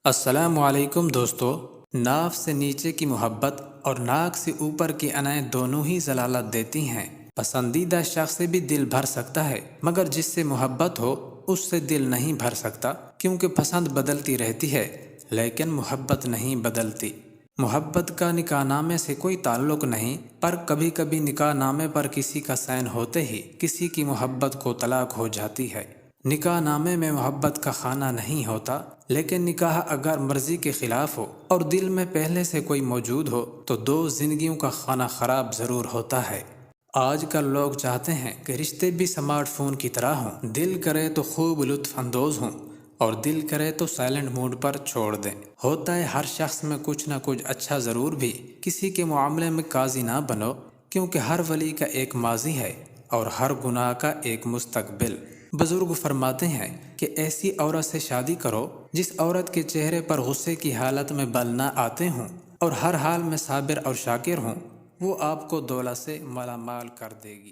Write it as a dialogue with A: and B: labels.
A: السلام علیکم دوستو۔ ناف سے نیچے کی محبت اور ناک سے اوپر کی انائیں دونوں ہی ضلالت دیتی ہیں۔ پسندیدہ شخص سے بھی دل بھر سکتا ہے، مگر جس سے محبت ہو اس سے دل نہیں بھر سکتا، کیونکہ پسند بدلتی رہتی ہے لیکن محبت نہیں بدلتی۔ محبت کا نکاح نامے سے کوئی تعلق نہیں، پر کبھی کبھی نکاح نامے پر کسی کا سائن ہوتے ہی کسی کی محبت کو طلاق ہو جاتی ہے۔ نکاح نامے میں محبت کا خانہ نہیں ہوتا، لیکن نکاح اگر مرضی کے خلاف ہو اور دل میں پہلے سے کوئی موجود ہو تو دو زندگیوں کا خانہ خراب ضرور ہوتا ہے۔ آج کل لوگ چاہتے ہیں کہ رشتے بھی سمارٹ فون کی طرح ہوں، دل کرے تو خوب لطف اندوز ہوں اور دل کرے تو سائلنٹ موڈ پر چھوڑ دیں۔ ہوتا ہے ہر شخص میں کچھ نہ کچھ اچھا ضرور بھی، کسی کے معاملے میں قاضی نہ بنو، کیونکہ ہر ولی کا ایک ماضی ہے اور ہر گناہ کا ایک مستقبل۔ بزرگ فرماتے ہیں کہ ایسی عورت سے شادی کرو جس عورت کے چہرے پر غصے کی حالت میں بل نہ آتے ہوں اور ہر حال میں صابر اور شاکر ہوں، وہ آپ کو دولت سے مالا مال کر دے گی۔